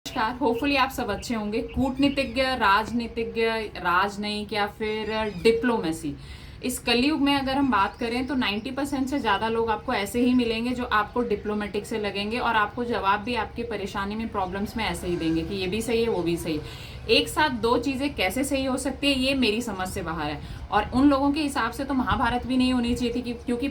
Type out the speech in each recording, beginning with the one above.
नमस्कार। होपफुली आप सब अच्छे होंगे। कूटनीतिज्ञ, राजनीतिज्ञ, राजनयिक या फिर डिप्लोमेसी, इस कलयुग में अगर हम बात करें तो 90% से ज़्यादा लोग आपको ऐसे ही मिलेंगे जो आपको डिप्लोमेटिक से लगेंगे और आपको जवाब भी आपकी परेशानी में, प्रॉब्लम्स में ऐसे ही देंगे कि ये भी सही है वो भी सही है। एक साथ दो चीज़ें कैसे सही हो सकती है, ये मेरी समझ से बाहर है। और उन लोगों के हिसाब से तो महाभारत भी नहीं होनी चाहिए थी क्योंकि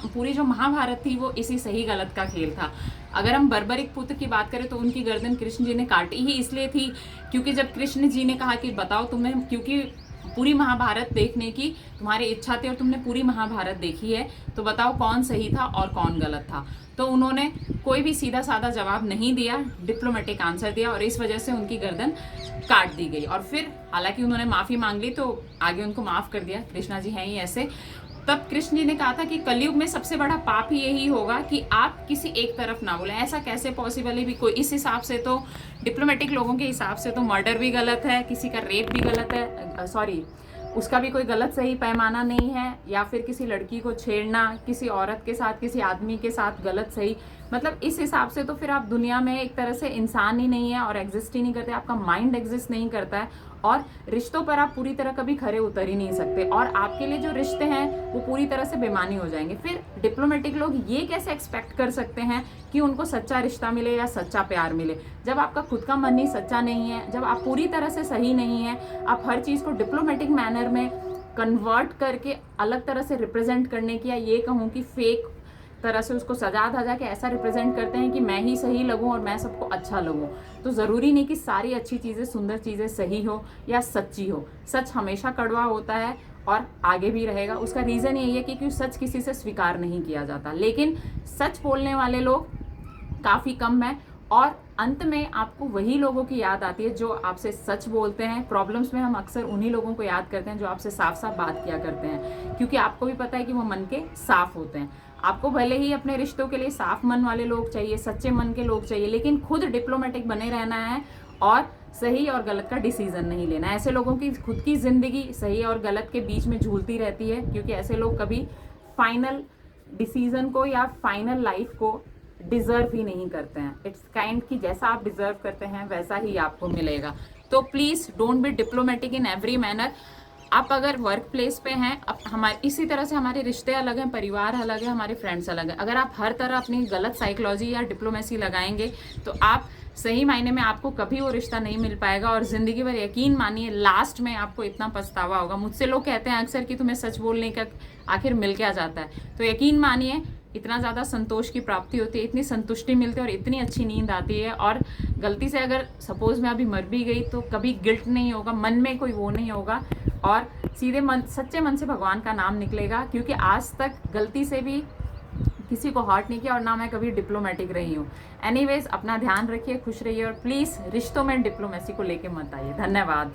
पूरी जो महाभारत थी वो इसी सही गलत का खेल था। अगर हम बर्बरिक पुत्र की बात करें तो उनकी गर्दन कृष्ण जी ने काटी ही इसलिए थी क्योंकि जब कृष्ण जी ने कहा कि बताओ तुम्हें, क्योंकि पूरी महाभारत देखने की तुम्हारी इच्छा थी और तुमने पूरी महाभारत देखी है, तो बताओ कौन सही था और कौन गलत था। तो उन्होंने कोई भी सीधा साधा जवाब नहीं दिया, डिप्लोमेटिक आंसर दिया और इस वजह से उनकी गर्दन काट दी गई। और फिर हालांकि उन्होंने माफी मांग ली तो आगे उनको माफ कर दिया, कृष्णा जी हैं ही ऐसे। तब कृष्ण जी ने कहा था कि कलयुग में सबसे बड़ा पाप ही यही होगा कि आप किसी एक तरफ ना बोले। ऐसा कैसे पॉसिबल है भी कोई? इस हिसाब से तो डिप्लोमेटिक लोगों के हिसाब से तो मर्डर भी गलत है, किसी का रेप भी गलत है, सॉरी उसका भी कोई गलत सही पैमाना नहीं है, या फिर किसी लड़की को छेड़ना, किसी औरत के साथ, किसी आदमी के साथ गलत सही, मतलब इस हिसाब से तो फिर आप दुनिया में एक तरह से इंसान ही नहीं है और एग्जिस्ट ही नहीं करते, आपका माइंड एग्जिस्ट नहीं करता है और रिश्तों पर आप पूरी तरह कभी खरे उतर ही नहीं सकते और आपके लिए जो रिश्ते हैं वो पूरी तरह से बेमानी हो जाएंगे। फिर डिप्लोमेटिक लोग ये कैसे एक्सपेक्ट कर सकते हैं कि उनको सच्चा रिश्ता मिले या सच्चा प्यार मिले जब आपका खुद का मन ही सच्चा नहीं है, जब आप पूरी तरह से सही नहीं है, आप हर चीज़ को डिप्लोमेटिक मैनर में कन्वर्ट करके अलग तरह से रिप्रेजेंट करने की, या ये कहूँ कि फेक तरह से उसको सजा धजा के ऐसा रिप्रेजेंट करते हैं कि मैं ही सही लगूं और मैं सबको अच्छा लगूं। तो ज़रूरी नहीं कि सारी अच्छी चीज़ें, सुंदर चीज़ें सही हो या सच्ची हो। सच हमेशा कड़वा होता है और आगे भी रहेगा। उसका रीज़न यही है कि सच किसी से स्वीकार नहीं किया जाता, लेकिन सच बोलने वाले लोग काफ़ी कम हैं और अंत में आपको वही लोगों की याद आती है जो आपसे सच बोलते हैं। प्रॉब्लम्स में हम अक्सर उन्हीं लोगों को याद करते हैं जो आपसे साफ साफ बात किया करते हैं, क्योंकि आपको भी पता है कि वो मन के साफ होते हैं। आपको भले ही अपने रिश्तों के लिए साफ मन वाले लोग चाहिए, सच्चे मन के लोग चाहिए, लेकिन खुद डिप्लोमेटिक बने रहना है और सही और गलत का डिसीजन नहीं लेना। ऐसे लोगों की खुद की जिंदगी सही और गलत के बीच में झूलती रहती है, क्योंकि ऐसे लोग कभी फाइनल डिसीजन को या फाइनल लाइफ को डिजर्व ही नहीं करते हैं। इट्स काइंड कि जैसा आप डिजर्व करते हैं वैसा ही आपको मिलेगा। तो please don't be diplomatic in every manner. आप अगर वर्क प्लेस पे हैं, अब हमारे इसी तरह से हमारे रिश्ते अलग हैं, परिवार अलग है, हमारे फ्रेंड्स अलग हैं। अगर आप हर तरह अपनी गलत साइकोलॉजी या डिप्लोमेसी लगाएंगे तो आप सही मायने में आपको कभी वो रिश्ता नहीं मिल पाएगा और जिंदगी भर यकीन मानिए लास्ट में आपको इतना पछतावा होगा। मुझसे लोग कहते हैं अक्सर कि तुम्हें सच बोलने का आखिर मिल क्या जाता है, तो यकीन मानिए इतना ज़्यादा संतोष की प्राप्ति होती है, इतनी संतुष्टि मिलती है और इतनी अच्छी नींद आती है। और गलती से अगर सपोज मैं अभी मर भी गई तो कभी गिल्ट नहीं होगा, मन में कोई वो नहीं होगा और सीधे मन, सच्चे मन से भगवान का नाम निकलेगा, क्योंकि आज तक गलती से भी किसी को हर्ट नहीं किया और ना मैं कभी डिप्लोमेटिक रही हूँ। एनीवेज, अपना ध्यान रखिए, खुश रहिए और प्लीज़ रिश्तों में डिप्लोमेसी को लेके मत आइए। धन्यवाद।